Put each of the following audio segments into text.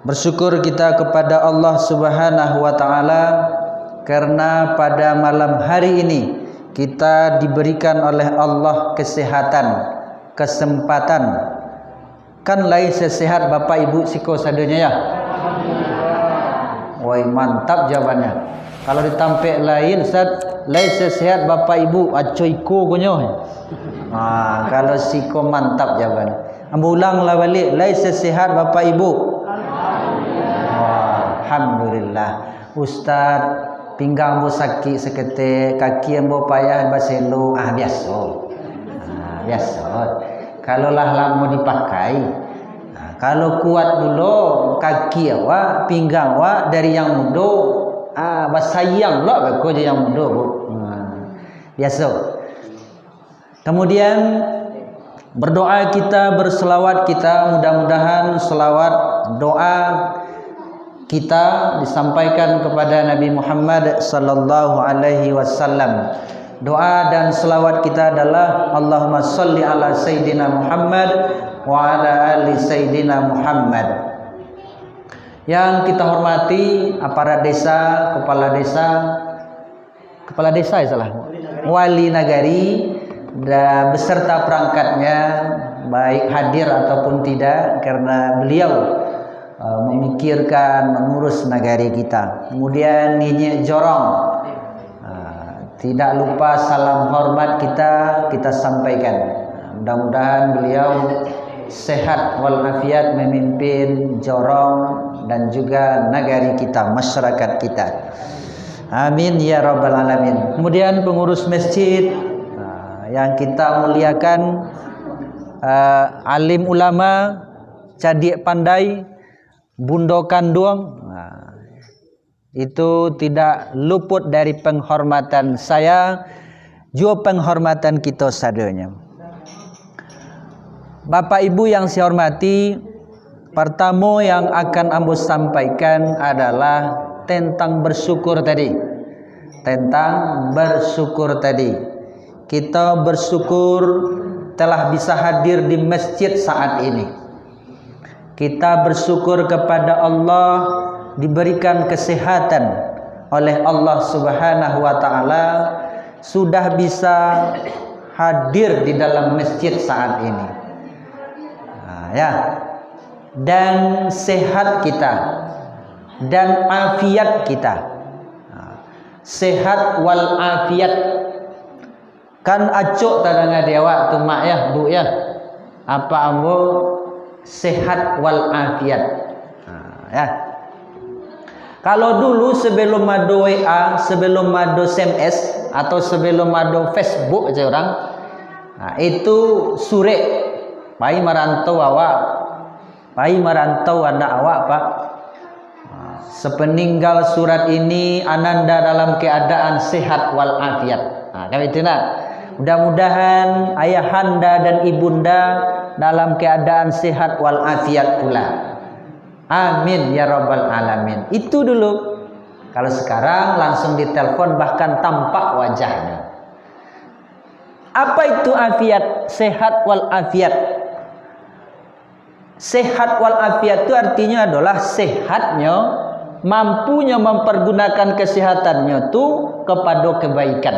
Bersyukur kita kepada Allah Subhanahu wa taala karena pada malam hari ini kita diberikan oleh Allah kesehatan, kesempatan. Kan lain sesehat Bapak Ibu siko sadanya ya. Woi mantap jawabannya. Kalau ditampek lain Ustaz, lain sesehat Bapak Ibu acoiko kunyo. Kalau siko mantap jawabannya. Ambulang lah balik, lain sesehat Bapak Ibu. Alhamdulillah. Ustaz pinggang bu sakit seketik, kaki ambo payah baselo, biasa. Biasa. Kalau lah lama dipakai. Kalau kuat dulu kaki awak, pinggang awak dari yang muda, basayang lah beko je yang muda bu. Biasa. Kemudian berdoa kita, berselawat kita, mudah-mudahan selawat doa kita disampaikan kepada Nabi Muhammad sallallahu alaihi wasallam. Doa dan selawat kita adalah Allahumma sholli ala Sayyidina Muhammad wa ala ali Sayyidina Muhammad. Yang kita hormati aparat desa, kepala desa ya salah, wali nagari dan beserta perangkatnya, baik hadir ataupun tidak, karena beliau memikirkan mengurus negari kita. Kemudian Nyi Jorong, tidak lupa salam hormat kita sampaikan. Mudah-mudahan beliau sehat walafiat memimpin Jorong dan juga negari kita, masyarakat kita. Amin ya rabbal alamin. Kemudian pengurus masjid yang kita muliakan, alim ulama, cadik pandai, bundo kandung, itu tidak luput dari penghormatan saya, juga penghormatan kita sadanya. Bapak Ibu yang saya hormati, pertama yang akan ambo sampaikan adalah tentang bersyukur tadi. Kita bersyukur telah bisa hadir di masjid saat ini. Kita bersyukur kepada Allah diberikan kesehatan oleh Allah Subhanahu wa taala, sudah bisa hadir di dalam masjid saat ini. Dan sehat kita dan afiat kita. Sehat wal afiat. Kan acuk tadanga dewa tu mak ya, Bu ya. Apa ambo sehat wal afiat. Kalau dulu sebelum ada WA, sebelum ada SMS atau sebelum ada Facebook aja orang, itu surat pai merantau awak, pai merantau anak awak Pak. Sepeninggal surat ini ananda dalam keadaan sehat wal afiat. Kami itu nak. Mudah-mudahan ayahanda dan ibunda dalam keadaan sehat wal afiat pula. Amin ya rabbal alamin. Itu dulu. Kalau sekarang langsung ditelepon bahkan tampak wajahnya. Apa itu afiat? Sehat wal afiat. Sehat wal afiat itu artinya adalah sehatnya, mampunya mempergunakan kesehatannya itu kepada kebaikan.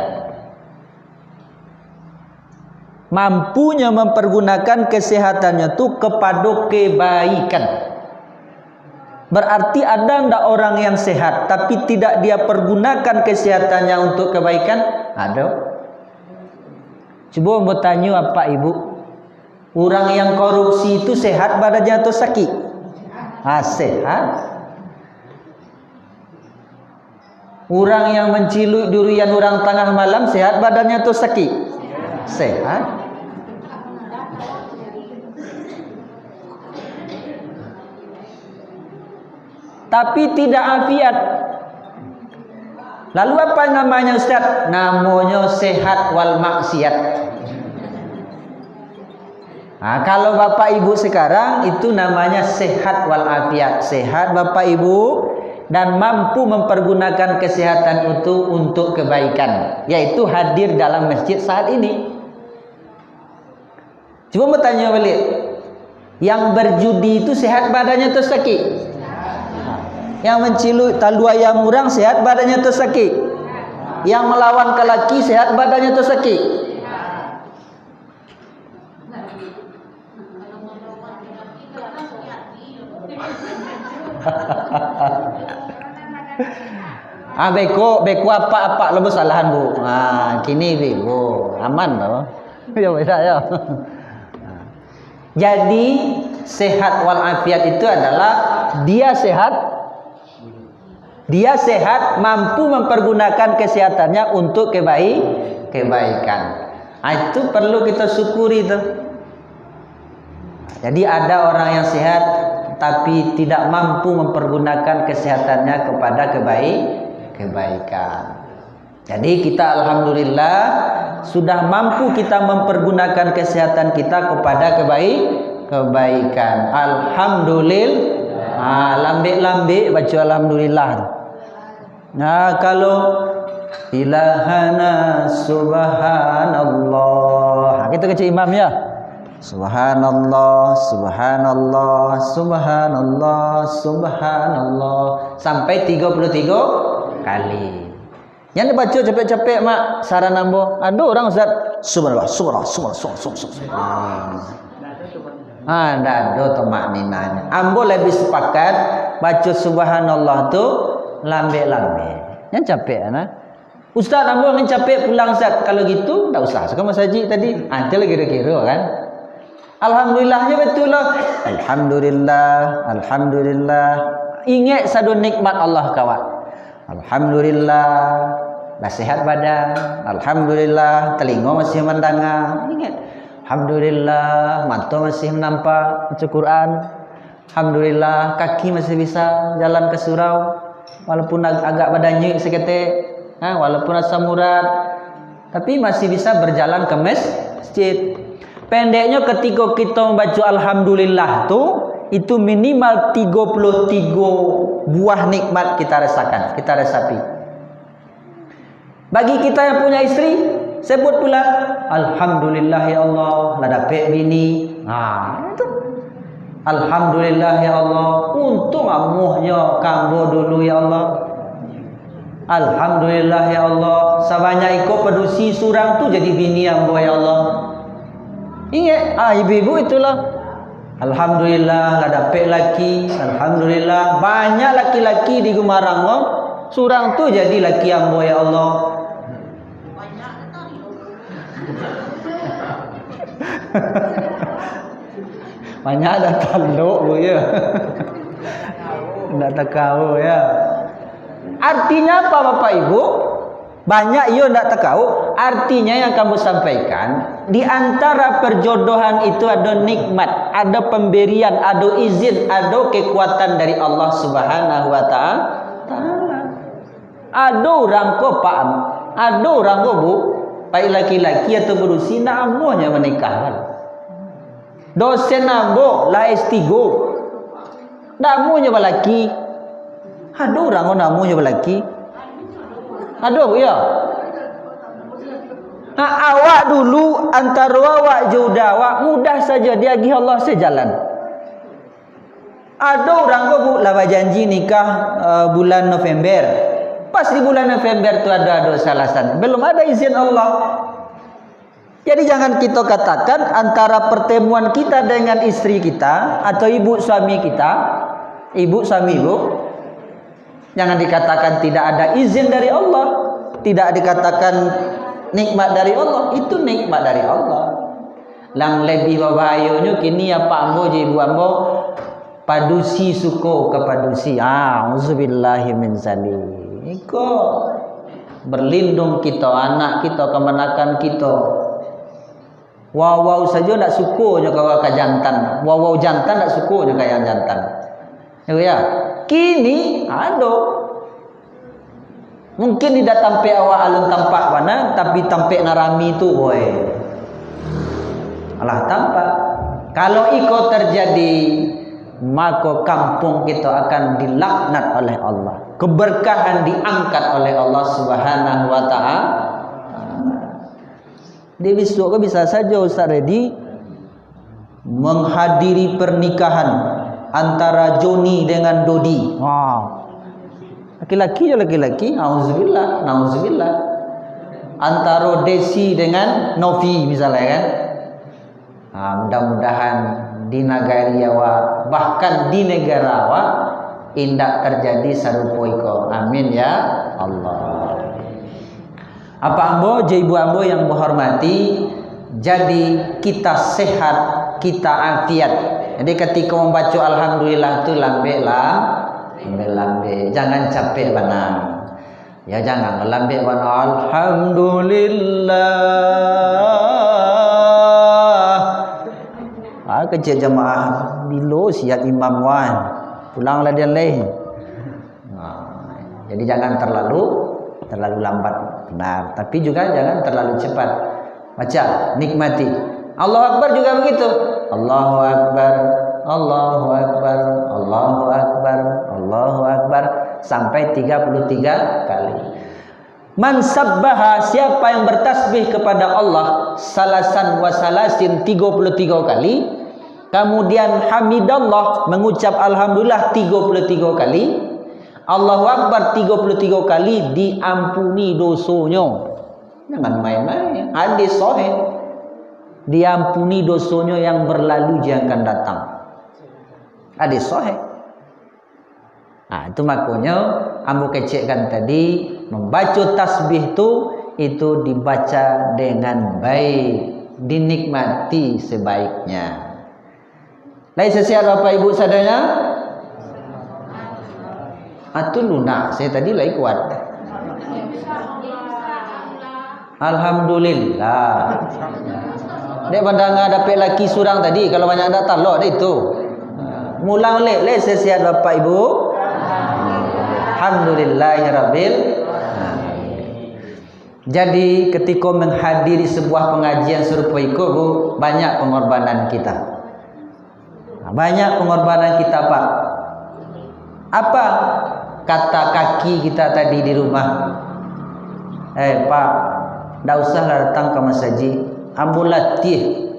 Mampunya mempergunakan kesehatannya itu kepada kebaikan. Berarti ada ndak orang yang sehat tapi tidak dia pergunakan kesehatannya untuk kebaikan? Ada. Coba bertanya apa Ibu? Orang yang korupsi itu sehat badannya atau sakit? Sehat. Orang yang menciluk durian orang tengah malam sehat badannya atau sakit? Sehat. Tapi tidak afiat. Lalu apa namanya Ustaz? Namanya sehat wal maksiat. Kalau Bapak Ibu sekarang itu namanya sehat wal afiat. Sehat Bapak Ibu dan mampu mempergunakan kesehatan itu untuk kebaikan, yaitu hadir dalam masjid saat ini. Coba bertanya balik, yang berjudi itu sehat badannya atau sakit? Yang mencilu talu ayam orang sehat badannya tu sakit. Yang melawan ke laki sehat badannya tu sakit. Beko apa lebih salahan bu. Kini bu aman tau. Ya beda ya. Jadi sehat walafiat itu adalah dia sehat mampu mempergunakan kesehatannya untuk kebaikan. Itu perlu kita syukuri tuh. Jadi ada orang yang sehat tapi tidak mampu mempergunakan kesehatannya kepada kebaikan. Jadi kita alhamdulillah sudah mampu kita mempergunakan kesehatan kita kepada kebaikan. Alhamdulillah. Lambe baca alhamdulillah. Nah, kalau ilahana subhanallah. Kita kecil imam ya. Subhanallah, subhanallah, subhanallah, subhanallah sampai 33 kali. Yang dibaca cepet-cepet mak saran ambo. Ada orang Ustaz subhanallah, subhanallah, subhanallah. Ada tomak ninanya. Ambo lebih sepakat baca subhanallah tu lambe-lambe. Yang capek ana. Ustaz ambo yang capek pulang Ustaz. Kalau gitu tak usah. Sekarang masjid tadi. Ada lagi kira-kira kan. Alhamdulillahnya betul lah. Alhamdulillah. Ingat satu nikmat Allah kawan. Alhamdulillah, dah sehat badan. Alhamdulillah, telinga masih mendengar. Ingat. Alhamdulillah, mata masih nampak baca Quran. Alhamdulillah, kaki masih bisa jalan ke surau. Walaupun agak badannya seketik, walaupun asam urat, tapi masih bisa berjalan ke masjid. Pendeknya ketika kita membaca alhamdulillah itu minimal 33 buah nikmat kita rasakan, kita resapi. Bagi kita yang punya istri, sebut pula alhamdulillah ya Allah lah dapat bini. Itu. Alhamdulillah ya Allah, untung amuhnya kambo dulu ya Allah. Alhamdulillah ya Allah, sabanyak ikut pedusi surang tu jadi bini ambo ya Allah. Ingat, ibu-ibu itulah. Alhamdulillah lah dapat laki. Alhamdulillah banyak laki-laki di Gumarang surang tu jadi laki ambo ya Allah. Banyak dah taluk ya. Enggak tahu ya. Artinya apa Bapak Ibu? Banyak ia tidak tahu. Artinya yang kamu sampaikan, di antara perjodohan itu ada nikmat, ada pemberian, ada izin, ada kekuatan dari Allah Subhanahu wa taala. Ada orang ko paham, ada orang ko bu, baik laki-laki atau berusi namonya menikah. Dosen namo la S3. Namonya balaki. Ada orang ko namonya balaki. Aduh ya. Awak dulu antara awak jauh mudah saja dia gih Allah sejalan. Ada orang kau laba janji nikah bulan November. Pas di bulan November tu ada salasan. Belum ada izin Allah. Jadi jangan kita katakan antara pertemuan kita dengan istri kita atau ibu suami kita, ibu suami ibu, jangan dikatakan tidak ada izin dari Allah, tidak dikatakan nikmat dari Allah. Itu nikmat dari Allah. Lang lebih bahayanya kini apa ambo je ibu ambo padusi suko ke padusi. Auzubillahi min zalim. Iko berlindung kita, anak kita, kemenakan kita. Wow saja nak sukonya kau ke jantan. Wow jantan nak sukonya ke yang jantan. Ya. Kini ada. Mungkin tidak tampak awak alun tampak mana, tapi tampak narami tu boy. Alah tampak. Kalau ikut terjadi, maka kampung kita akan dilaknat oleh Allah. Keberkahan diangkat oleh Allah Subhanahu wa taala. Di besok bisa saja Ustaz Redi menghadiri pernikahan antara Joni dengan Dodi. Laki-laki ya laki-laki, auzubillah, nauzubillah. Antara Desi dengan Novi misalnya kan. Mudah-mudahan di nagari awak, bahkan di negara awak indak terjadi sarupa iko. Amin ya Allah. Apa ambo, ibu ambo yang berhormati, jadi kita sehat, kita afiat. Jadi ketika membaca alhamdulillah itu lambe, jangan capek benar. Ya jangan lambe benar. Alhamdulillah. Kecil jemaah bilo siap imam wan. Pulanglah dia lain. Jadi jangan terlalu lambat benar, tapi juga jangan terlalu cepat. Baca, nikmati. Allahu Akbar juga begitu. Allahu Akbar, Allahu Akbar, Allahu Akbar, Allahu Akbar sampai 33 kali. Man sabbaha, siapa yang bertasbih kepada Allah salasan wa salasin 33 kali, kemudian hamidallah mengucap alhamdulillah 33 kali, Allahu Akbar 33 kali, diampuni dosanya. Jangan main-main. Hadis sahih. Diampuni dosanya yang berlalu yang akan datang. Hadis sahih. Itu makanya ambo kecekkan tadi, membaca tasbih itu dibaca dengan baik, dinikmati sebaiknya. Lain sesiat Bapak Ibu saudara. Atu lunak, saya tadi lagi kuat. Alhamdulillah. Dek pandang dapat laki surang tadi, kalau banyak datang loh itu. Mulang le sesiat Bapak Ibu. Alhamdulillahirabbil. Jadi ketika menghadiri sebuah pengajian serupa itu, Bu, banyak pengorbanan kita. Banyak pengorbanan kita, Pak. Apa kata kaki kita tadi di rumah? Pak, tak usahlah datang ke masjid. Ambo latih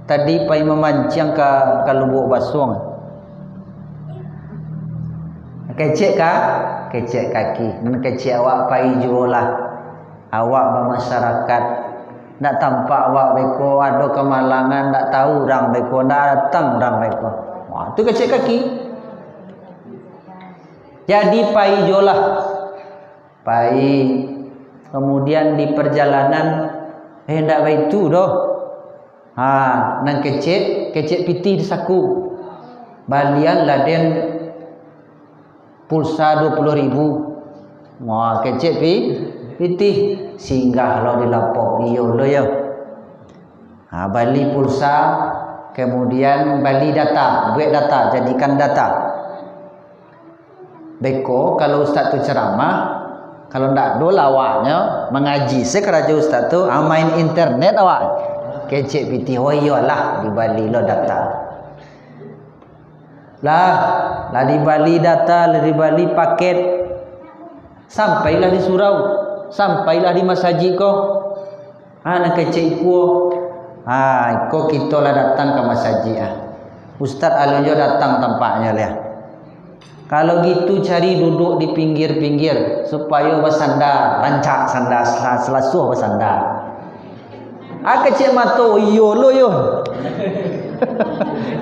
tadi pai memancing ke lubuk basung. Kecek kaki. Dan kecek awak pai jualah. Awak bermasyarakat. Tak tampak awak beko ada kemalangan, tak tahu orang beko, tak datang orang beko. Wah, tu kecek kaki. Jadi pai jolah. Pai kemudian di perjalanan hendak baik tu doh. Nang kecek piti di saku. Balian laden pulsa 20.000. Wah, kecek piti singgah lo di lapok iyo lo ya. Bali pulsa, kemudian bali data, buat data, jadikan data. Beko kalau ustaz tu ceramah, kalau ndak do lawaknya mengaji sekeraja ustaz tu main internet awak. Kecek piti oh iyalah di Bali lo data. Lah di Bali data, di Bali paket. Sampailah di surau, sampailah di masjid ko. Nak kecek ko. Ko kita lah datang ke masjid. Ustaz alunjo datang tampaknya lah. Kalau gitu cari duduk di pinggir-pinggir supaya bersandar, rancak sandar, selasuh bersandar. Kecil mata, iyo lo yo.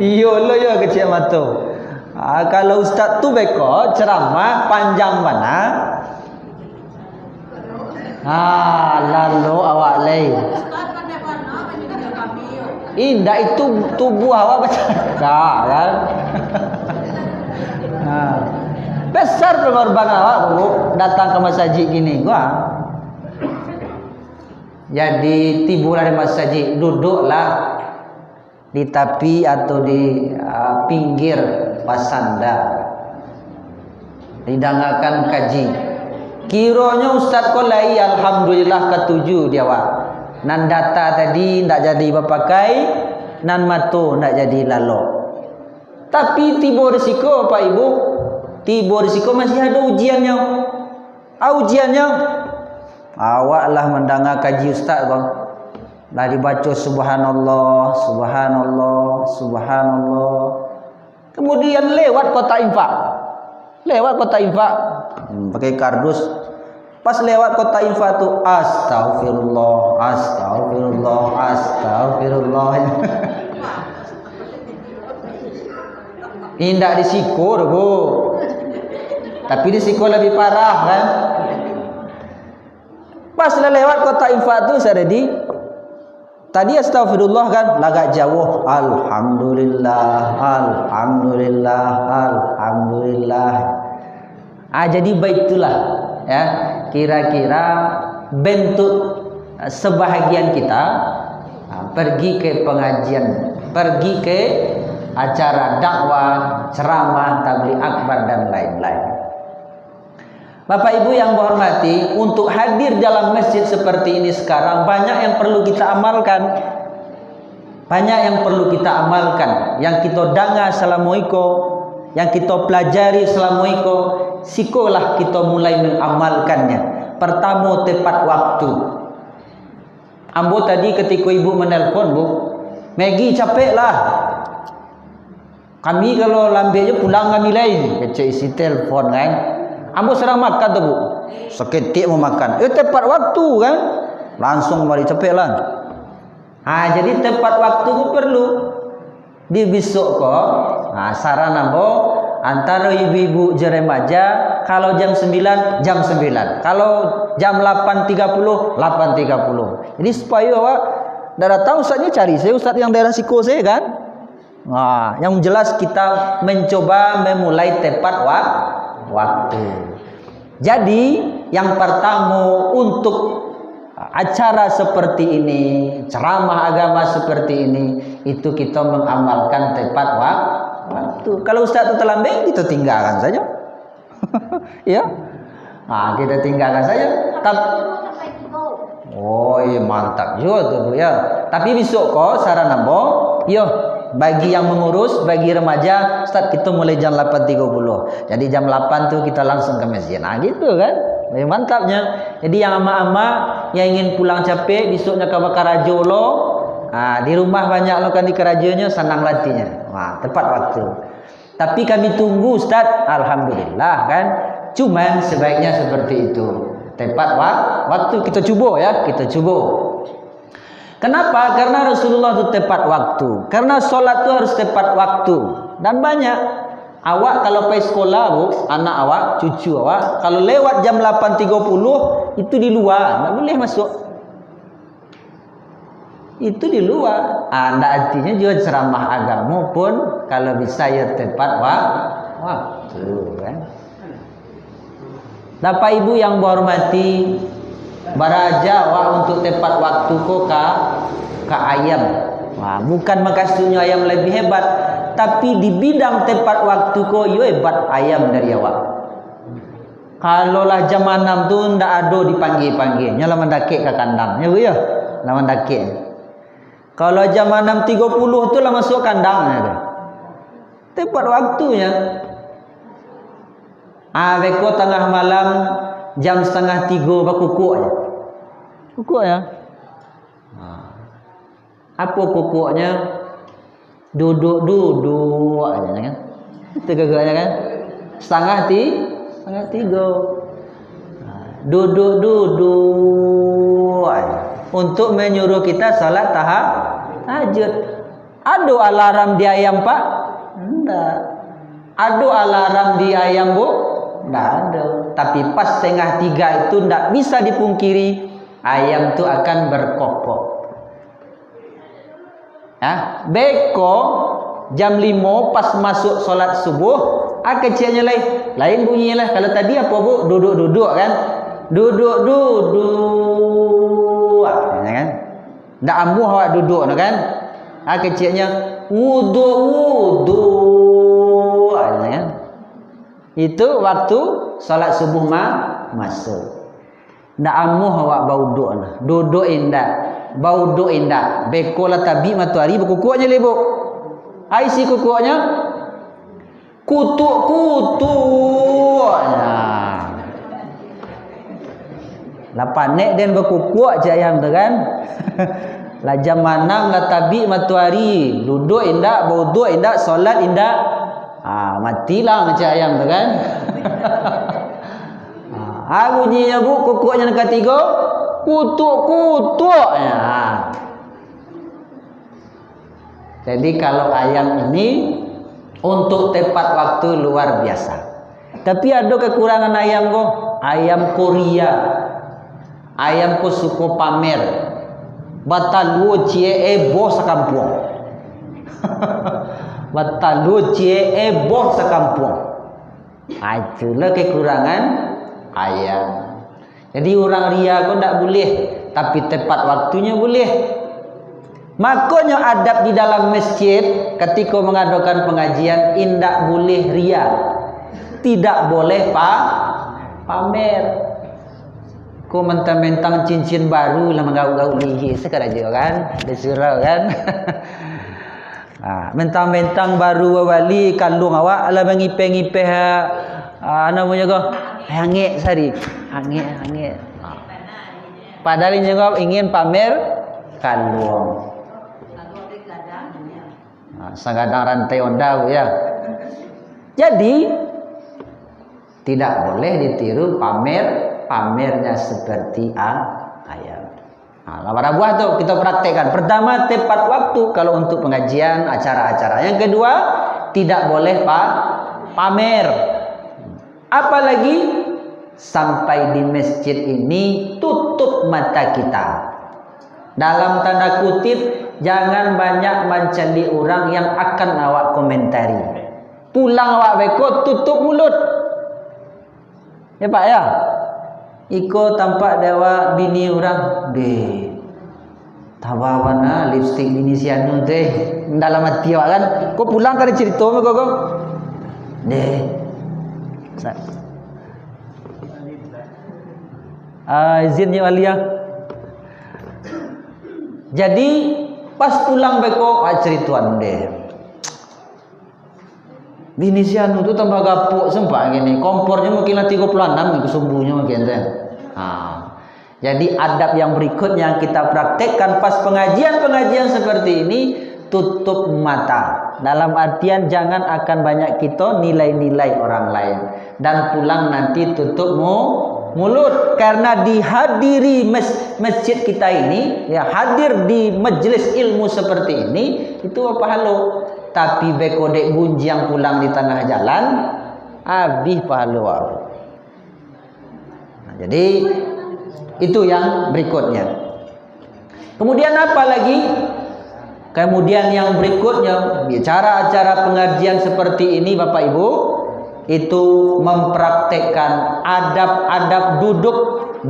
Iyo lo yo kecil mata. Kalau ustaz tu beko ceramah panjang mana? Lalu awak lain. Indah itu tubuh awak baca. Kan? Besar pengorbanan awak Bu datang ke masjid gini gua. Jadi tiburlah di masjid, duduklah di tepi atau di pinggir pasanda. Didengarkan kaji. Kiranya ustaz ko lai alhamdulillah ketujuh dia awak. Nan data tadi ndak jadi berpakai, nan mato ndak jadi lalok. Tapi tiba risiko Pak Ibu, tiba risiko masih ada ujiannya. Ujiannya awaklah mendengar kaji ustaz bang. Lah dibaca subhanallah, subhanallah, subhanallah. Kemudian lewat kotak infak. Lewat kota infak, pakai kardus. Pas lewat kota infak tu, astagfirullah, astagfirullah, astagfirullah. Indak disiko bu. Tapi disiko lebih parah kan. Pas lewat kota infak tu saya tadi astagfirullah kan, lagak jauh alhamdulillah, alhamdulillah, alhamdulillah. Jadi baitulah ya, kira-kira bentuk sebahagian kita pergi ke pengajian, pergi ke acara dakwah, ceramah, tabligh akbar dan lain-lain. Bapak Ibu yang berhormati, untuk hadir dalam masjid seperti ini sekarang banyak yang perlu kita amalkan. Banyak yang perlu kita amalkan. Yang kita dengar selama iko, yang kita pelajari selama iko, sikolah kita mulai mengamalkannya. Pertama, tepat waktu. Ambo tadi ketika ibu menelpon, Bu, Maggie capek lah. Kami kalau lambenya pulang kami lain. Kecik isi telpon kan. Ambo sedang makan tu Bu, seketik mau makan. Tepat waktu kan, langsung mari cepet lah. Jadi tepat waktu tu perlu. Di besok ko, saran ambo antara ibu-ibu jeremaja, kalau jam 9, jam 9. Kalau jam 8.30, 8.30. Jadi supaya awak dah tahu ustaznya cari saya ustaz yang daerah Siko saya kan. Yang jelas kita mencoba memulai tepat waktu. Jadi yang pertama, untuk acara seperti ini, ceramah agama seperti ini, itu kita mengamalkan tepat waktu. Kalau ustaz itu terlambat, kita tinggalkan saja. Ya, kita tinggalkan saja. Iya mantap juga tuh Bu ya. Tapi besok kok saran ambo, bagi yang mengurus, bagi remaja, Ustaz kita mulai jam 8.30. Jadi jam 8 tu kita langsung ke masjid. Gitu kan. Lebih mantapnya. Jadi yang ama-ama yang ingin pulang capek, besoknya ke Karajo lo. Di rumah banyak lo kan di Karajonya, senang latihnya. Tepat waktu. Tapi kami tunggu Ustaz, alhamdulillah kan. Cuman sebaiknya seperti itu. Tepat waktu kita cuba ya, kita cuba. Kenapa? Karena Rasulullah itu tepat waktu. Karena solat itu harus tepat waktu. Dan banyak awak kalau pergi sekolah Bu, anak awak, cucu awak, kalau lewat jam 8.30 itu di luar, tak boleh masuk. Itu di luar. Ndak artinya juga ceramah agama pun kalau bisa ya tepat waktu kan. Bapak Ibu yang berhormati, baraja untuk tepat waktu ko ka ayam. Bukan maksudnya ayam lebih hebat, tapi di bidang tepat waktu ko yo hebat ayam dari awak. Kalau lah jam 6 tu ndak ada dipanggil-panggil, nyala mendakik ke kandang. Ya Bu ya, lah mendakik. Kalau jam 6.30 tu lah masuk kandang. Tepat waktunya. Beko tengah malam jam 2:30 berkukuk aja. Kukuk ya. Apa kukuknya? Duduk aja kan. Itu gagaknya kan. 2:30. Duduk aja. Untuk menyuruh kita salat tahajud. Ada alarm di ayam Pak? Enggak. Ada alarm di ayam Bu? Enggak ada. Tapi pas 2:30 itu enggak bisa dipungkiri, ayam itu akan berkokok. Beko jam 5 pas masuk solat subuh, kecilnya lain bunyinya lah. Kalau tadi apa Bu? Duduk kan? Duduk ya kan? Ndak amuh awak duduk kan? Kecilnya wudu ya kan? Itu waktu salat subuh masuk. Ndak amuh awak bau duduk indah. Bau duduk indah. Beko lah tabi matahari berkukuknya le Bu. Isi kukuknya kutuk. Lah panek dan berkukuk je ayam tu kan. Lah jam 6 lah tabi matahari, duduk indah, bau duduk indah, solat indah. Matilah macam ayam tu kan. Bunyinya bu, kukuknya yang ketiga, kutuk. Jadi kalau ayam ini untuk tepat waktu luar biasa. Tapi ada kekurangan ayam kok. Ayam Korea, ayam ko suko pamer, batalu cie ebo sakampung. Batalu cie ebo sakampung. Itulah kekurangan ayam. Jadi orang ria kok tidak boleh, tapi tepat waktunya boleh. Makanya adab di dalam masjid ketika mengadakan pengajian indak boleh ria, tidak boleh pamer. Kau mentang-mentang cincin baru lah mengauk-gauk lihis sekarang juga kan, disuruh kan. Mentang-mentang baru wali kalung awak ala mengipeh-ngipeh namanya kau hangit sari, hangit. Padahal ini kau ingin pamer kalung. Sagadang rantai onda bu ya. Jadi tidak boleh ditiru pamernya seperti ayam. Para buah tuh kita praktekkan. Pertama, tepat waktu kalau untuk pengajian, acara-acara. Yang kedua, tidak boleh pamer. Apalagi sampai di masjid ini tutup mata kita. Dalam tanda kutip, jangan banyak mencari orang yang akan awak komentari. Pulang awak beko tutup mulut. Ya Pak ya. Iko tampak dewa bini orang deh. Tawawana lipstick bini si anu teh dalam hati awak kan. Kau pulang kali cerita me kok. Deh. Izinnya walia. Jadi pas pulang beko cerituan deh. Bini si anu tu tambah gapuk sempak gini. Kompornya mungkin 36 itu sumbunya mungkin deh. Jadi adab yang berikutnya yang kita praktekkan pas pengajian seperti ini, tutup mata. Dalam artian jangan akan banyak kita nilai-nilai orang lain. Dan pulang nanti tutup mulut, karena dihadiri masjid kita ini, ya hadir di majelis ilmu seperti ini itu apa halo. Tapi bekodek bunjang pulang di tengah jalan habis pahala. Jadi itu yang berikutnya. Kemudian apa lagi? Kemudian yang berikutnya, bicara acara pengajian seperti ini Bapak Ibu, itu mempraktekkan adab-adab duduk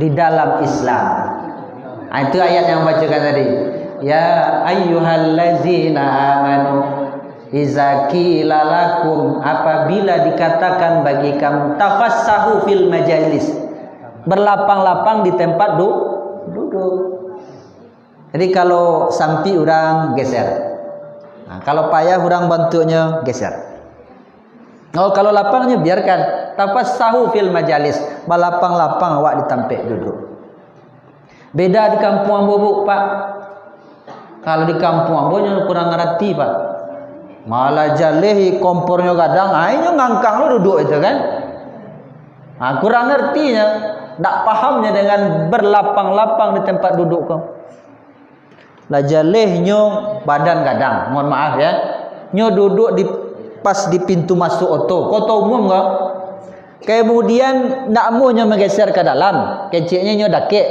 di dalam Islam. Itu ayat yang bacakan tadi. Ya ayyuhallazina amanu iza qila lakum, apabila dikatakan bagi kamu tafassahu fil majalis, berlapang-lapang di tempat duduk. Jadi kalau sampai orang geser. Kalau payah orang bantunya geser. Kalau lapangnya biarkan. Tafassahu fil majalis, berlapang-lapang awak di tempat duduk. Beda di kampung ambo Pak. Kalau di kampung ambo kurang ngerti Pak. Malah jalehi kompornya kadang ayo ngangkang lo duduk itu kan. Kurang ngertinya, tak pahamnya dengan berlapang-lapang di tempat duduk kau. Lah jalehnya badan kadang, mohon maaf ya. Nyo duduk di pas di pintu masuk oto. Kau tahu umum enggak? Kemudian nak maunya menggeser ke dalam, keciknya nyo dakek.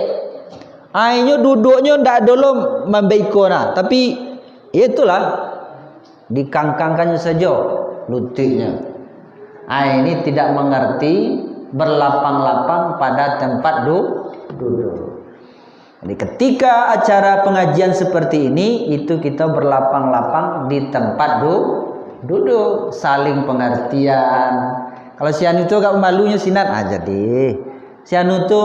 Nyo duduknya ndak dulu membeikona, tapi itulah dikangkangkannya saja lututnya. Ini tidak mengerti berlapang-lapang pada tempat duduk. Jadi ketika acara pengajian seperti ini, itu kita berlapang-lapang di tempat duduk, saling pengertian. Kalau si anu itu gak malunya sinat jadi si anu itu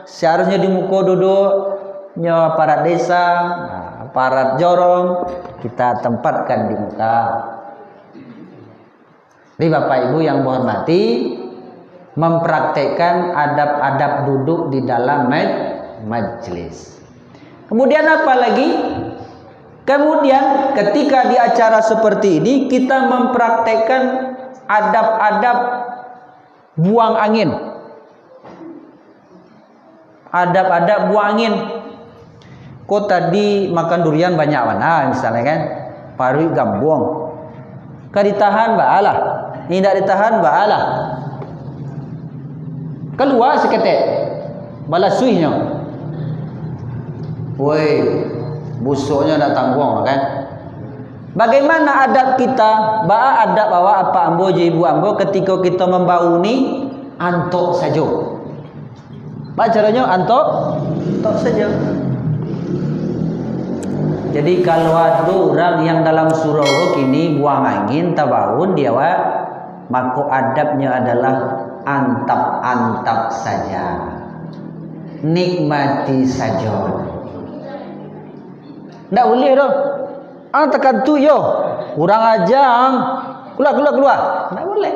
seharusnya di muka duduknya aparat desa, aparat jorong kita tempatkan di muka. Jadi Bapak Ibu yang menghormati, mempraktekkan adab-adab duduk di dalam majelis. Kemudian apa lagi? Kemudian ketika di acara seperti ini kita mempraktekkan adab-adab buang angin. Adab-adab buang angin. Kau tadi makan durian banyak mana misalnya kan, parui gambung. Kau ditahan baalah, ini tidak ditahan baalah. Keluar seketik, balas suihnya. Woi, busuknya dah tanggung kan. Bagaimana adab kita? Adab bawa apa ambo je ibu ambo ketika kita membau ni antok saja. Caranya antok saja. Jadi kalau ada orang yang dalam surau kini buang angin tabaun dia maka adabnya adalah antap-antap saja. Nikmati saja. Tak boleh dah. Tekan tu yo. Kurang ajang. Keluar. Tak boleh.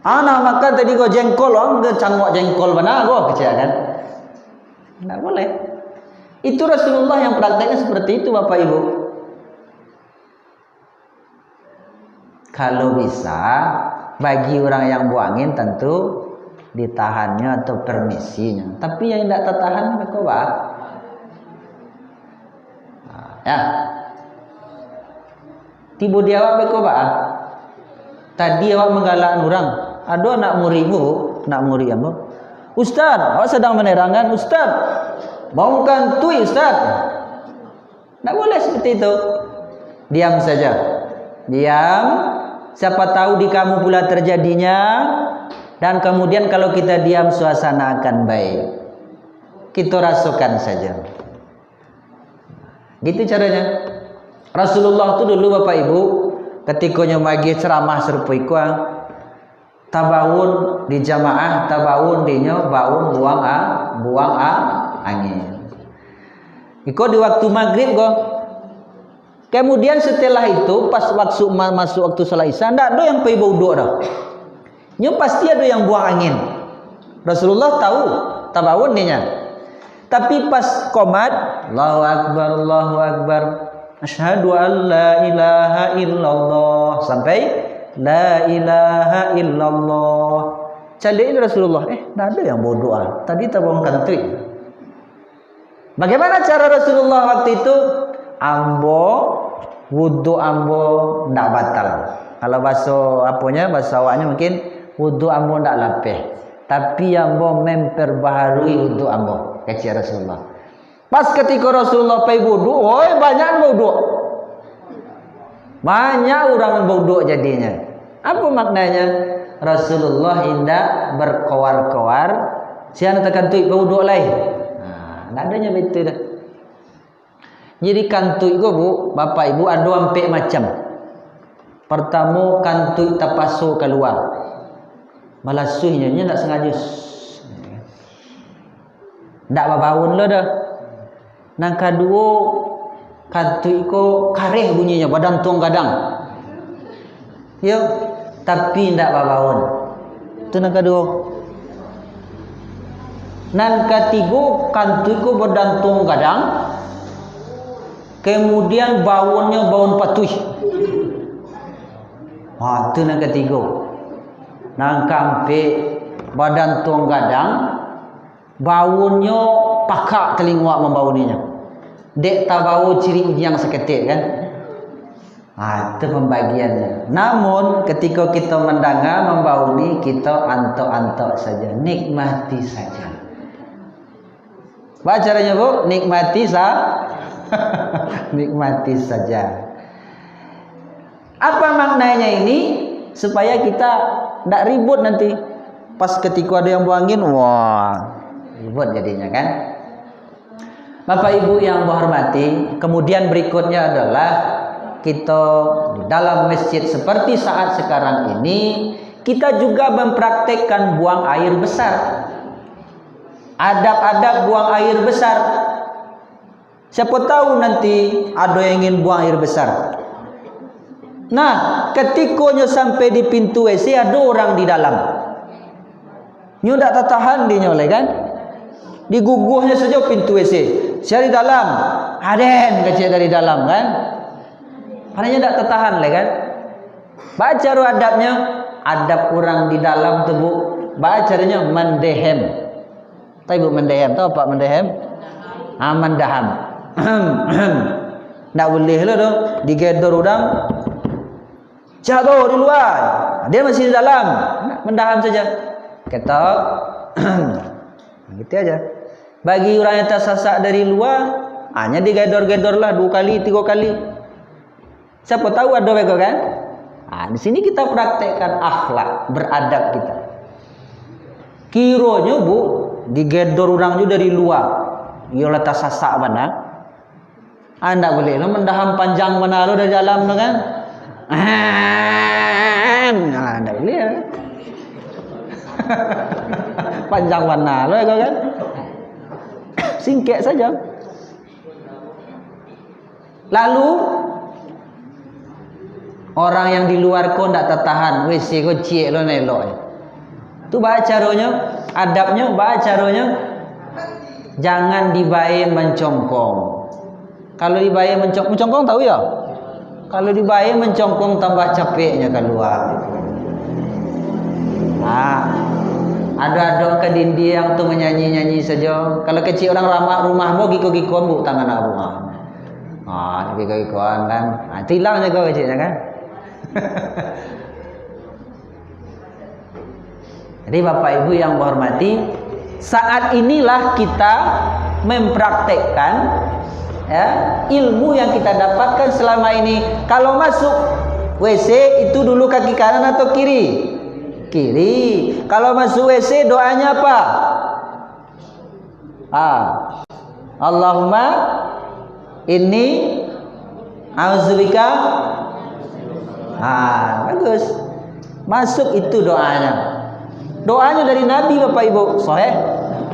Nak makan tadi kau jengkol, ke cangok jengkol mana kau kecil kan? Tak boleh. Itu Rasulullah yang prakteknya seperti itu Bapak Ibu. Kalau bisa bagi orang yang buangin tentu ditahannya atau permisinya. Tapi yang tidak tertahan mereka ya. Tiba dia mereka tadi awak menggalak orang. Ada nak murid ambo. Ustaz, awak sedang menerangkan Ustaz. Maukan tui Ustaz. Tak boleh seperti itu. Diam saja. Diam. Siapa tahu di kamu pula terjadinya. Dan kemudian kalau kita diam suasana akan baik. Kita rasakan saja. Gitu caranya. Rasulullah itu dulu Bapak Ibu ketikanya bagi ceramah serupa ikuang tabawun di jamaah, tabawun dinya baun buang angin. Iko di waktu maghrib go. Kemudian setelah itu pas waktu masuk waktu salat isya ndak ada yang pergi bauduk dah. Nya pasti ada yang buang angin. Rasulullah tahu tabawun dinya. Tapi pas qomat, Allahu akbar, asyhadu an la ilaha illallah sampai la ilaha illallah. Caliin Rasulullah, tak ada yang berdoa. Tadi tabung kantui. Bagaimana cara Rasulullah waktu itu? Wudu ambo ndak batal. Kalau bahasa awaknya mungkin wudu ambo ndak lapeh. Tapi ambo memperbaharui wudu ambo. Kata Rasulullah. Pas ketika Rasulullah pergi wudu, banyak wudu. Banyak orang wudu jadinya. Apa maknanya? Rasulullah hendak berkoar-koar, siapa tekan tuik wudu lain. Nak adanya betul dah. Jadi kantuik go bu, bapak ibu ada ampe macam. Pertama kantuik tapasu keluar. Malah suihnya nak sengaja. Ndak babaun lo dah. Nang kedua kantuik ko kareh bunyinya badan tuang gadang. Ya, tapi ndak babaun. Itu nang kedua. Nang ketiga kantuik ko badan tuang gadang. Kemudian baunnya baun patuh. Itu nang ketiga. Nang keempat badan tuang gadang. Baunnya pakak telingwak membauninya. Dek tak bau ciri yang seketik kan. Itu pembagiannya. Namun ketika kita mendengar membauni, kita antok-antok saja, nikmati saja. Baca caranya bu, nikmati nikmati saja. Apa maknanya ini? Supaya kita tidak ribut nanti. Pas ketika ada yang buangin, ribut jadinya kan. Bapak Ibu yang berhormati, kemudian berikutnya adalah kita di dalam masjid seperti saat sekarang ini, kita juga mempraktekkan buang air besar. Adab-adab buang air besar. Siapa tahu nanti ada yang ingin buang air besar. Nah, ketikanya sampai di pintu WC ada orang di dalam. Nyu tak tertahan dia nyoleh kan? Diguguhnya saja pintu WC. Saya di dalam. Aden kecil dari dalam kan? Maknanya tak tertahan lah kan? Baca adabnya. adab orang di dalam tu bu, caranya mendehem. Tahu bu mendehem, tahu apa mendehem? Mendaham. Ndak boleh lah tu digedor orang. Jatuh di luar, dia masih di dalam, mendaham saja. Kata, gitu aja. Bagi orang yang tersesat dari luar, hanya digedor-gedor lah 2 kali, 3 kali. Siapa tahu ada bego kan? Di sini kita praktekkan akhlak, beradab kita. Kiranya bu, digedor orang juga dari luar, ialah tersesat mana? Anda boleh lah mendaham panjang mana lo dari dalam tu kan? Anda boleh ya. Panjang mana lo kan? Singkek saja. Lalu orang yang di luar kau tak tertahan, WC kau cik lo nelok. Tu baca caranya, adabnya, baca caranya, jangan dibayar mencongkong. Kalau dibayar mencongkong tahu ya? Kalau dibayar mencongkong tambah capeknya keluar. Ada ke dindi yang tu menyanyi-nyanyi saja. Kalau kecil orang ramah rumah mau giko-gikoan bu tangan abu. Giko-gikoan kan. Tilang je kau kecilnya kan. Jadi Bapak Ibu yang menghormati, saat inilah kita mempraktekkan ya, ilmu yang kita dapatkan selama ini. Kalau masuk WC itu dulu kaki kanan atau kiri? Kiri. Kalau masuk WC doanya apa? Allahumma inni a'udzubika. Bagus. Masuk itu doanya. Doanya dari Nabi Bapak Ibu. Sahih.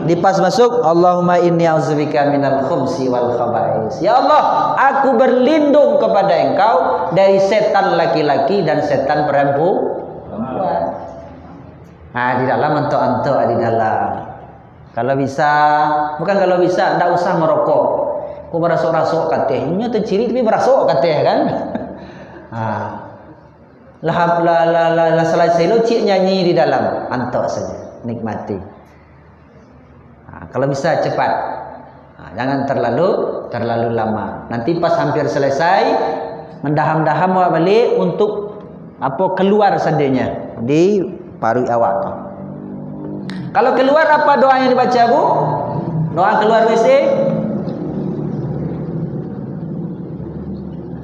Di pas masuk, Allahumma inni a'udzubika minal khubsi wal khaba'is. Ya Allah, aku berlindung kepada Engkau dari setan laki-laki dan setan perempuan. Di dalam entuk-entuk di dalam. Kalau bisa, bukan kalau bisa, tidak usah merokok. Kau merasuk-rasuk kateh. Ini tu ciri tapi merasuk kateh kan. Selesai lo cik nyanyi di dalam, antuk saja, nikmati. Kalau bisa cepat, jangan terlalu lama. Nanti pas hampir selesai, mendaham-daham awak balik untuk keluar seandainya di paru awak tu. Kalau keluar apa doa yang dibaca bu? Doa keluar WC.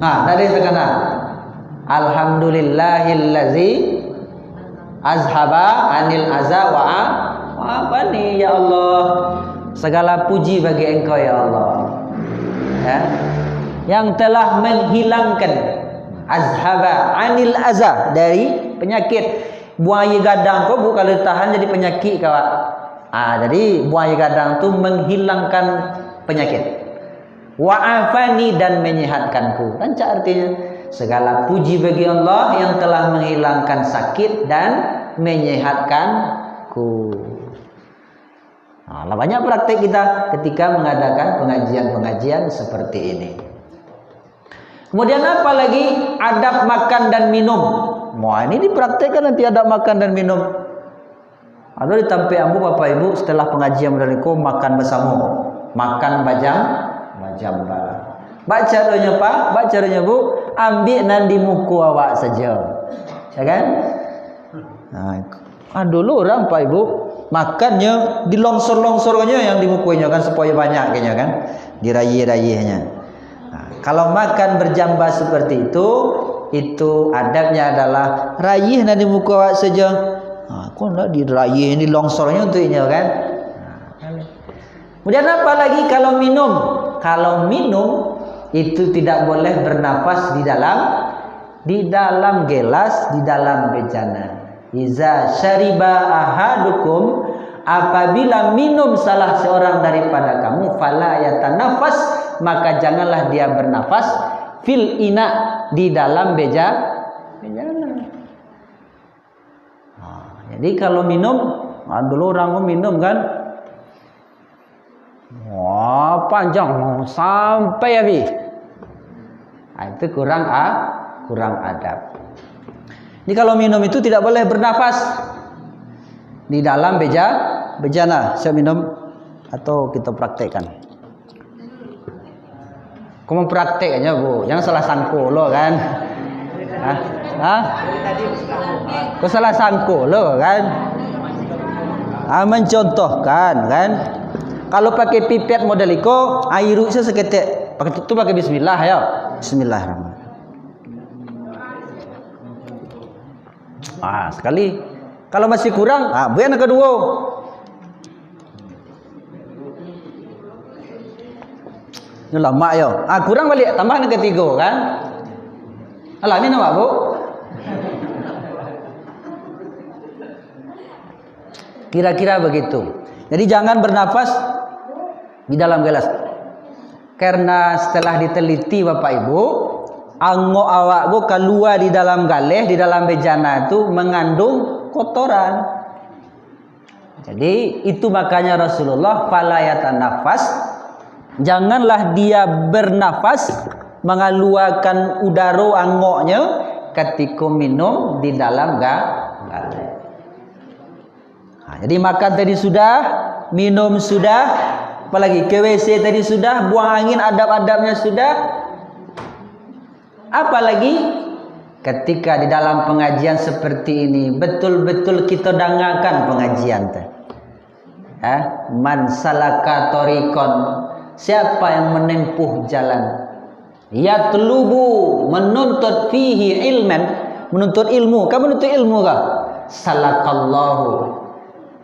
Dari tekanan. Alhamdulillahillazi azhaba anil aza wa afani. Ya Allah, segala puji bagi Engkau ya Allah, ya, yang telah menghilangkan azhaba anil aza, dari penyakit. Buaya gadang kau bu kalau tahan jadi penyakit kawak. Jadi buaya gadang tu menghilangkan penyakit. Wa afani, dan menyehatkanku. Rancak artinya segala puji bagi Allah yang telah menghilangkan sakit dan menyehatkanku. Banyak praktik kita ketika mengadakan pengajian-pengajian seperti ini. Kemudian apa lagi? Adab makan dan minum. Ini dipraktikkan nanti adab makan dan minum. Ada di tampi ambu Bapak Ibu setelah pengajian berliku makan bersama, makan bajam. Baca doanya Pak, baca doanya Bu, ambil nandi muku awak saja, ya kan? Dulu orang Pak Ibu makannya dilongsor-longsornya yang di mukunya kan supaya banyak kayaknya kan, diraih-raihnya. Kalau makan berjambah seperti itu adabnya adalah raih nadi muka awak saja. Kau nak diraih ini longsornya untuk ini kan? Kemudian apa lagi kalau minum? Kalau minum itu tidak boleh bernafas di dalam gelas, di dalam bejana. Iza syariba ahadukum, apabila minum salah seorang daripada kamu, fala yatanafas, maka janganlah dia bernafas fil ina, di dalam bejana. Jadi kalau minum, dulu orang minum kan, panjang sampai habis. Itu kurang adab. Jadi kalau minum itu tidak boleh bernafas di dalam bejana. Saya minum atau kita praktekkan. Kamu praktek aja Bu, jangan salah sangko lo kan. Kau salah sangko lo kan. Mencontohkan kan. Kalau pakai pipet model iko, air saya seketik. Pakai itu pakai bismillah ya. Bismillahirrahmanirrahim. Sekali. Kalau masih kurang, yang kedua. Ini lama ya. Kurang balik, tambah yang ketiga kan. Alah, ini nama Bu. Kira-kira begitu. Jadi jangan bernafas di dalam gelas. Karena setelah diteliti Bapak Ibu, anggo awak bu keluar di dalam galeh, di dalam bejana itu mengandung kotoran. Jadi itu makanya Rasulullah falayatan nafas, janganlah dia bernafas mengeluarkan udara angoknya ketika minum di dalam galeh. Jadi makan tadi sudah, minum sudah, apalagi ke WC tadi sudah, buang angin adab-adabnya sudah. Apalagi ketika di dalam pengajian seperti ini betul-betul kita dengarkan pengajian teh. Man salaka tariqon, siapa yang menempuh jalan, yatlubu, menuntut fihi ilman, menuntut ilmu. Kamu menuntut ilmu kah? Salakallahu,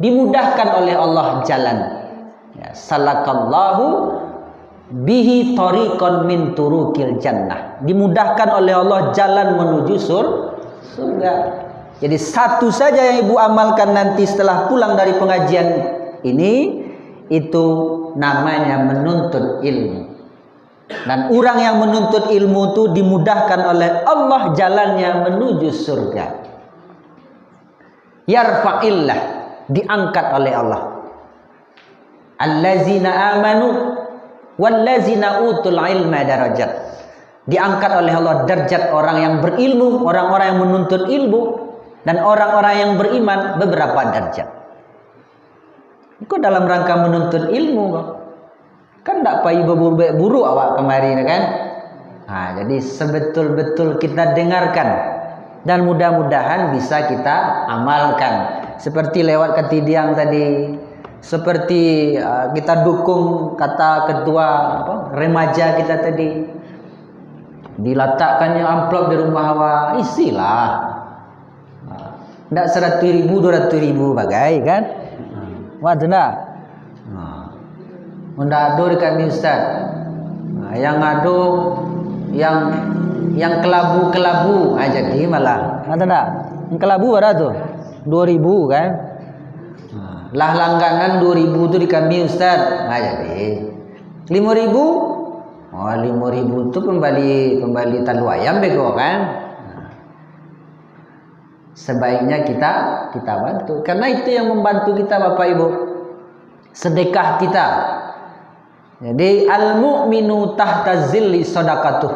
dimudahkan oleh Allah jalan. Ya, salakallahu bihi tariqan min turukil jannah, dimudahkan oleh Allah jalan menuju surga. Jadi satu saja yang ibu amalkan nanti setelah pulang dari pengajian ini, itu namanya menuntut ilmu. Dan orang yang menuntut ilmu itu dimudahkan oleh Allah jalannya menuju surga. Yarfa'illah, diangkat oleh Allah. Allazina amanu wallazina utul ilma darajat, diangkat oleh Allah derajat orang yang berilmu, orang-orang yang menuntut ilmu, dan orang-orang yang beriman beberapa derajat. Itu dalam rangka menuntut ilmu kan tak payah berburu awak kemarin kan. Jadi sebetul-betul kita dengarkan dan mudah-mudahan bisa kita amalkan. Seperti lewat ketidiang tadi, seperti kita dukung kata ketua remaja kita tadi, diletakkannya amplop di rumah awak, isilah. Tidak 100.000, 200.000 bagai kan? Waduh nak, ndak ada di kami Ustaz. Yang ada yang kelabu-kelabu jadi malah. Ada tak? Yang kelabu berapa tu? 2.000 kan? Lah langganan 2.000 tu di kami Ustaz. Jadi 5.000. 5.000 tu kembali talu ayam bego kan? Sebaiknya kita bantu, karena itu yang membantu kita Bapak Ibu. Sedekah kita. Jadi al-mu'minu tahta zilli shadaqatuh.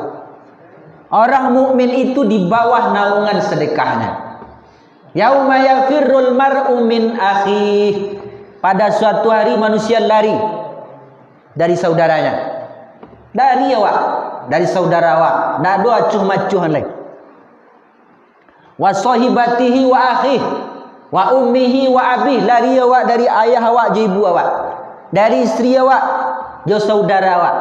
Orang mukmin itu di bawah naungan sedekahnya. Yauma yafirrul mar'u min akhih. Pada suatu hari manusia lari dari saudaranya. Dari awak, dari saudara awak. Ndak ada acuh-macuhan lagi. Wa sahibatihi wa akhih wa ummihi wa abih, lari awak dari ayah awak, ibu awak, dari istri awak, jo saudara awak.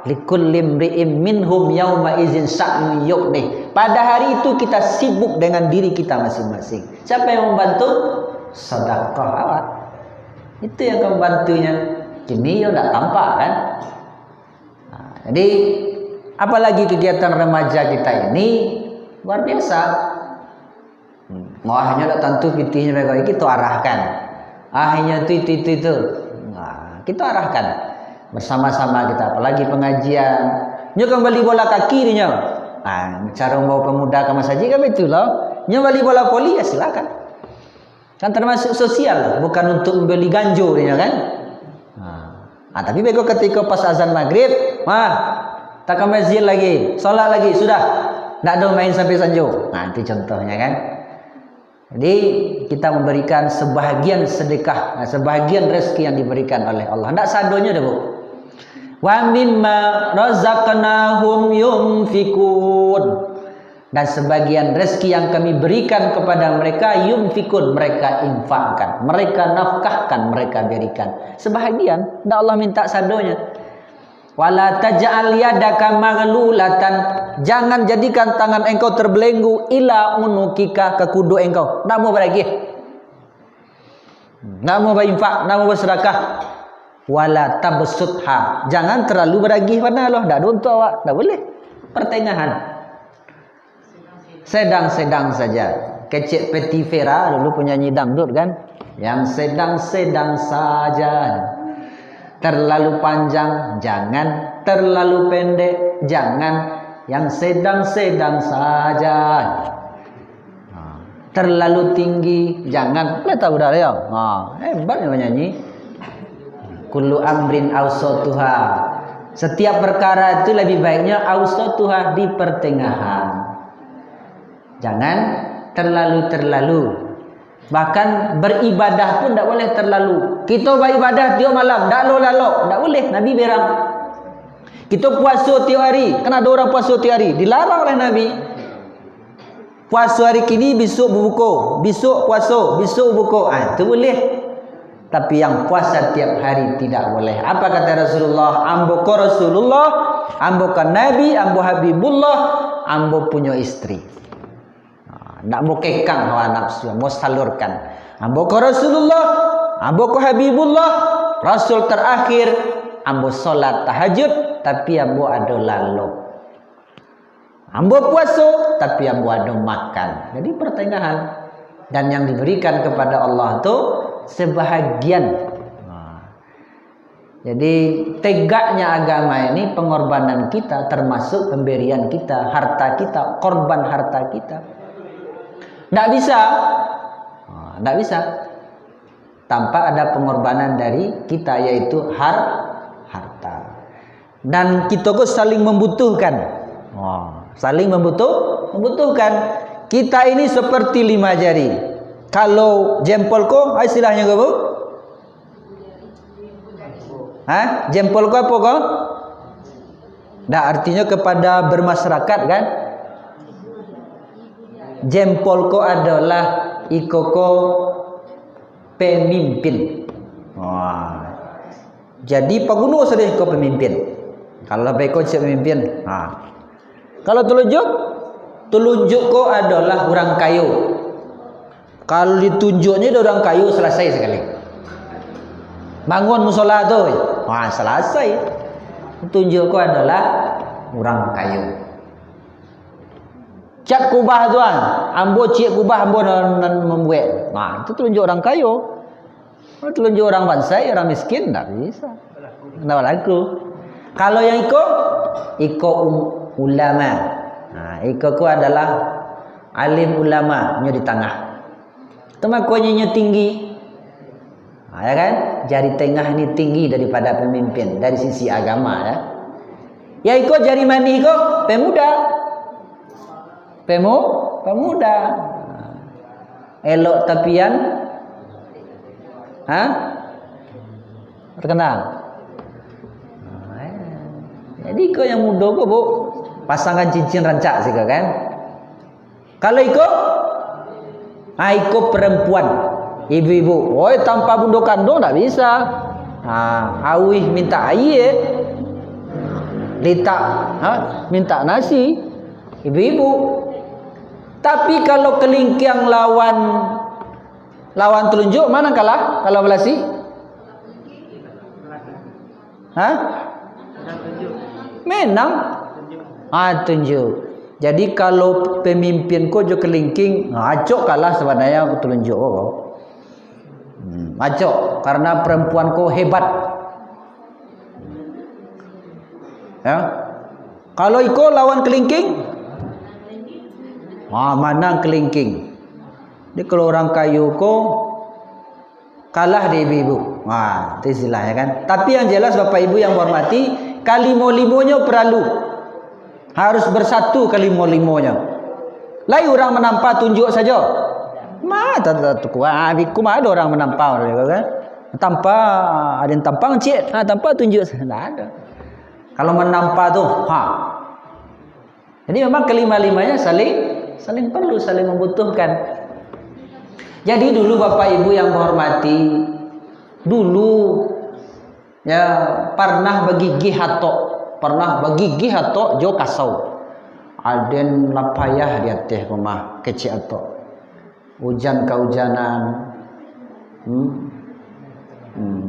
Likulli imri'in minhum yauma izin sa'nu yuqni. Pada hari itu kita sibuk dengan diri kita masing-masing. Siapa yang membantu? Sedekah awak. Itu yang membantunya. Kini ya tidak tampak kan? Jadi apalagi kegiatan remaja kita ini luar biasa. Hanya tak tentu pitihnya mereka kita arahkan. Akhirnya itu. Kita arahkan bersama-sama kita, apalagi pengajian. Nyo kembali bola kaki ni nyo. Cara mau pemuda ke masjid kan betul loh. Nyo beli bola voli ya silakan. Kan termasuk sosial, bukan untuk membeli ganjo ni kan. Tapi bego ketika pas azan maghrib, tak ke masjid lagi, solat lagi, sudah. Tak ada main sampai sanjo. Itu contohnya kan. Jadi kita memberikan sebahagian sedekah, sebahagian rezeki yang diberikan oleh Allah. Tidak sadonya dah, Bu. Wa mimma razaqnahum yunfikun. Dan sebagian rezeki yang kami berikan kepada mereka yunfikun, mereka infakkan, mereka nafkahkan, mereka berikan. Sebahagian, tidak Allah minta sadonya. Wala taj'al yadaka maghlulatan, jangan jadikan tangan engkau terbelenggu ila unukika, ke kudu engkau. Nak mau beragih, nak mau berinfak, nak mau bersedekah. Wala tabsutha, jangan terlalu beragih pada Allah. Tak ada untuk awak, tak boleh. Pertengahan, sedang-sedang saja. Kecik Petivera dulu penyanyi dangdut kan, yang sedang-sedang saja. Terlalu panjang jangan, terlalu pendek jangan, yang sedang-sedang saja. Terlalu tinggi jangan. Boleh tahu dah ya. Hebatnya penyanyi. Kullu amrin awsatuha, setiap perkara itu lebih baiknya awsatuha, di pertengahan. Jangan terlalu. Bahkan beribadah pun tak boleh terlalu. Kita beribadah tiap malam, tak lo-lalo, tak boleh. Nabi berang. Kita puasa tiap hari, kan ada orang puasa tiap hari, dilarang oleh Nabi. Puasa hari kini, besok berbuka, besok puasa, besok berbuka. Itu boleh. Tapi yang puasa tiap hari tidak boleh. Apa kata Rasulullah? Ambo ko Rasulullah, ambo kan Nabi, ambo Habibullah, ambo punya istri. Tak mau kekang hawa nafsu, mau salurkan. Ambo ko Rasulullah, ambo ko Habibullah, Rasul terakhir. Ambo solat tahajud, tapi ambo ada lalu. Ambo puasa, tapi ambo ada makan. Jadi pertengahan. Dan yang diberikan kepada Allah itu sebahagian. Jadi tegaknya agama ini pengorbanan kita, termasuk pemberian kita, harta kita, korban harta kita. Tidak bisa, tanpa ada pengorbanan dari kita, yaitu harta. Dan kita kok saling membutuhkan, saling membutuhkan. Kita ini seperti 5 jari. Kalau jempol ko, istilahnya apa, Bu? Jempol ko apa ko? Nah, artinya kepada bermasyarakat kan? Jempolko adalah ikoko pemimpin. Jadi Pak Gunung sudah ikut pemimpin. Kalau beko siap pemimpin. Kalau telunjuk ko adalah orang kayu. Kalau ditunjuknya ada orang kayu, selesai sekali. Bangun musola tu, selesai. Tunjuk ko adalah orang kayu. Cat kubah tuan, ambo cik kubah ambo nan membuat. Itu telunjuk orang kayu. Telunjuk orang bansai, orang miskin tak bisa. Kenapa laku? Kalau yang iko ulama. Iko ku adalah alim ulama, nya di tengah. Teman kuenya tinggi. Ya kan? Jari tengah ini tinggi daripada pemimpin dari sisi agama ya. Ya iko jari mani iko pemuda. Pemuda. Elok tapian terkenal. Jadi kau yang muda kau, Bu, pasangan cincin rancak sih kan. Kalau ikut perempuan, ibu-ibu, tanpa bundo kandung tak bisa. Awih minta air, letak minta nasi, ibu-ibu. Tapi kalau kelingkiang lawan telunjuk, mana kalah? Kalau belasi? Menang. Tunjuk. Jadi kalau pemimpin ko jo kelingking, acok kalah sebenarnya telunjuk ko. Acok karena perempuan ko hebat. Ya. Kalau iko lawan kelingking, mana kelingking. Jadi kalau orang kayu ko kalah di ibu-ibu. Itu istilahnya kan. Tapi yang jelas Bapak Ibu yang hormati, kalimo-limonya perlu. Harus bersatu kalimo-limonya. Lai orang menampak tunjuk saja. tak kuat. Bikum ada orang menampau kan. Tanpa ada yang tampang cik, tanpa tunjuk tak ada. Kalau menampak tu, Jadi memang kelima-limanya saling perlu, saling membutuhkan. Jadi dulu Bapak Ibu yang berhormati, dulu ya pernah begigih hatok jo kasau. Aden lapayah di atas rumah kecil hatok. Hujan kehujanan,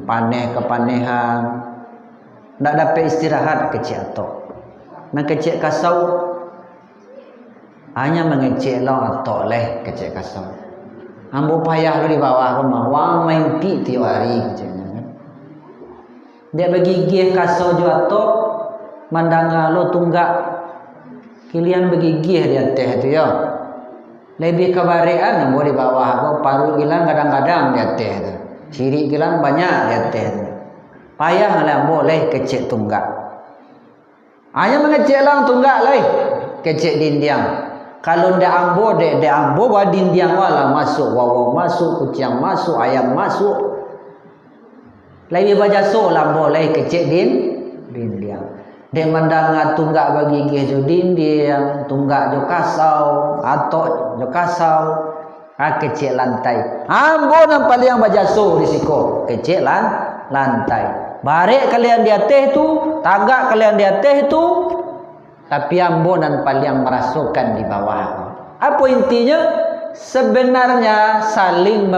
paneh kepanehan, tak dapat istirahat kecil hatok. Kecil kasau hanya mengecek hatok leh kecil kasau. Ambo payah lu di bawah rumah, wang main pi tiap hari kecilnya kan. Dia begigih kasau jo hatok, mandanga lo tunggak. Kalian begigih di atas tu ya. Lebih kebarean ambo di bawah, aku paru gilang kadang-kadang di atas tu. Ciri gilang banyak di atas tu. Payah lah boleh kecek tunggak. Hanya mengecek lang tunggak lai kecek dindiang. Kalau ndak ambo dek ambo wa dindiang wala masuk, wawa masuk, kucing masuk, ayam masuk. Lebih baca so lah boleh kecek dindiang. Dek mandang tunggak bagi jo dindiang, tunggak jo kasau, atok jo kasau, kecek lantai. Ambo nampak yang baca so risiko kecek lantai. Barek kalian di atas tu, tagak kalian di atas tu, tapi ambo dan paling merasukan di bawah. Apa intinya? Sebenarnya saling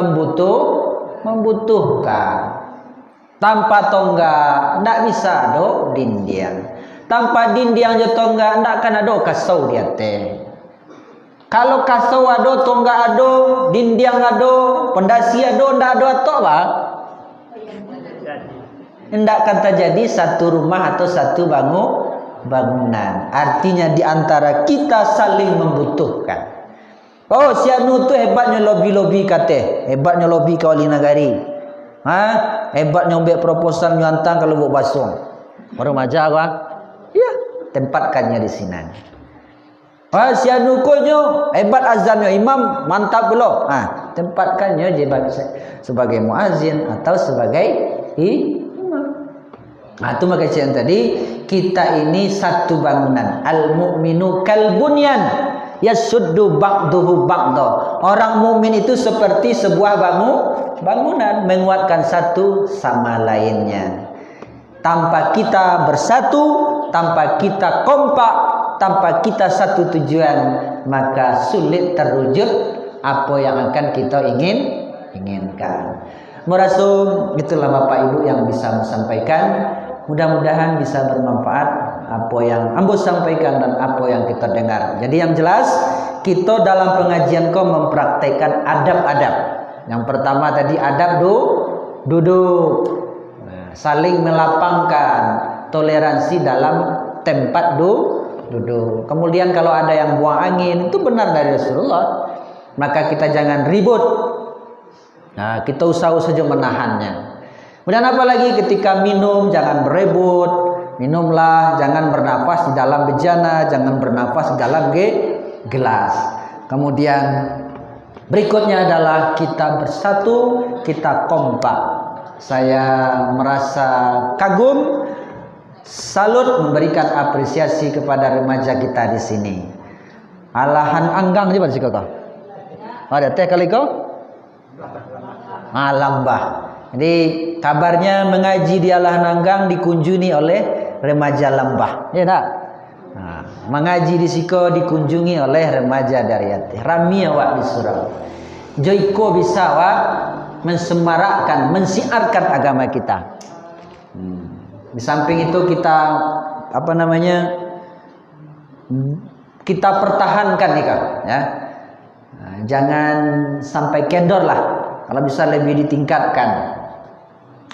membutuhkan. Tanpa tonggak ndak bisa do dindiang. Tanpa dindiang je tonggak ndak akan ada kasau di atas. Kalau kasau ada, tonggak ada, dindiang ada, pondasi ada, ndak ada atok ba? Ndak akan terjadi satu rumah atau satu bangunan. Artinya di antara kita saling membutuhkan. Oh, si anu tu hebatnya lobby kate, hebatnya lobby ke wali negari. Hebatnya ambil proposal nyantang kalau buat basung. Baru maja gua. Ya, tempatkannya di sini. Si anu konyo hebat azannya imam mantap belum? Tempatkannya sebagai muazin atau sebagai imam. Itu maka yang tadi kita ini satu bangunan. Al-mu'minu kal bunyan yasuddu ba'duhu ba'da. Orang mukmin itu seperti sebuah bangunan menguatkan satu sama lainnya. Tanpa kita bersatu, tanpa kita kompak, tanpa kita satu tujuan, maka sulit terwujud apa yang akan kita inginkan. Merasa itulah Bapak Ibu yang bisa sampaikan. Mudah-mudahan bisa bermanfaat apa yang ambo sampaikan dan apa yang kita dengar. Jadi yang jelas kita dalam pengajian kau mempraktekkan adab-adab. Yang pertama tadi adab duduk. Saling melapangkan toleransi dalam tempat duduk. Kemudian kalau ada yang buang angin, itu benar dari Rasulullah. Maka kita jangan ribut. Kita usaha saja menahannya. Kemudian apalagi ketika minum jangan berebut. Minumlah, jangan bernafas di dalam bejana, jangan bernafas di dalam gelas. Kemudian berikutnya adalah kita bersatu, kita kompak. Saya merasa kagum, salut, memberikan apresiasi kepada remaja kita di sini. Alahan anggang je pada sih kau. Ada teh kali kau? Lambah. Jadi kabarnya mengaji di Alahan Anggang dikunjungi oleh remaja Lambah. Ya tak? Mengaji di Siko dikunjungi oleh remaja dari Aceh. Rami awak di surau. Joiko bisa awak mensemarakkan, mensiarkan agama kita. Di samping itu kita kita pertahankan nih Kak, ya. Jangan sampai kendor lah. Kalau bisa lebih ditingkatkan.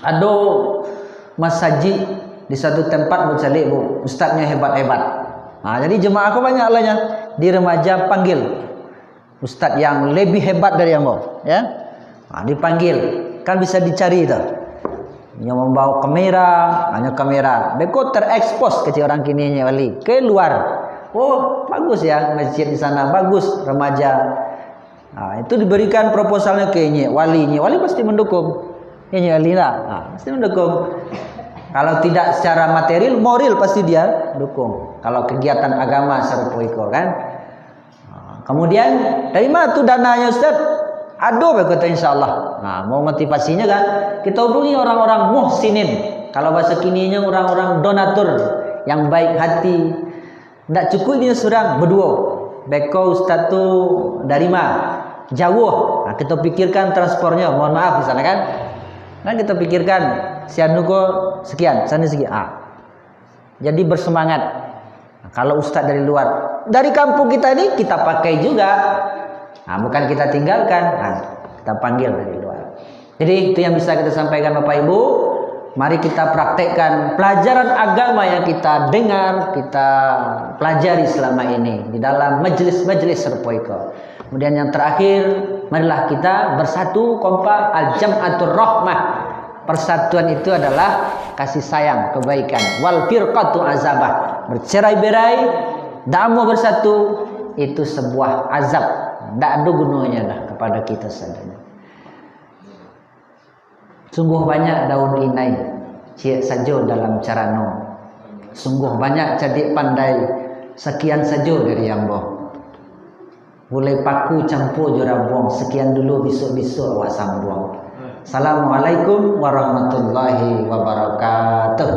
Ada masjid di satu tempat bercalik bu, ustaznya hebat-hebat. Jadi jemaah aku banyak lahnya di remaja panggil ustaz yang lebih hebat dari yang mau, ya. Dipanggil, kan bisa dicari itu. Yang membawa hanya kamera. Beko terekspos kecil orang kini wali keluar. Oh bagus ya masjid di sana, bagus remaja. Itu diberikan proposalnya ke wali pasti mendukung. Wali lah, pasti mendukung. Kalau tidak secara material, moral pasti dia dukung. Kalau kegiatan agama serupa itu kan. Kemudian dari mana tuh dananya Ustaz? Aduh, kata insyaallah. Mau motivasinya kan? Kita hubungi orang-orang muhsinin. Kalau bahasa kininya orang-orang donatur yang baik hati. Tidak cukup dia seorang berdua. Beko Ustaz tuh dari mana? Jauh. Kita pikirkan transportnya. Mohon maaf di sana kan? Nah kita pikirkan sianuko sekian, sana sekian. Jadi bersemangat. Kalau Ustaz dari luar, dari kampung kita ini kita pakai juga. Bukan kita tinggalkan. Kita panggil dari luar. Jadi itu yang bisa kita sampaikan Bapak Ibu. Mari kita praktekkan pelajaran agama yang kita dengar, kita pelajari selama ini di dalam majelis-majelis serpoiko. Kemudian yang terakhir, marilah kita bersatu kompak al-jam'atur rahmah. Persatuan itu adalah kasih sayang, kebaikan. Wal firqatu azabah. Bercerai-berai, damu bersatu itu sebuah azab. Tidak ada gunanya dah kepada kita saudara. Sungguh banyak daun inai ciek saja dalam carano. Sungguh banyak cadik pandai sekian saja dari yang boh. Boleh paku campur jura buang. Sekian dulu, besok-besok awak sambung. Assalamualaikum warahmatullahi wabarakatuh.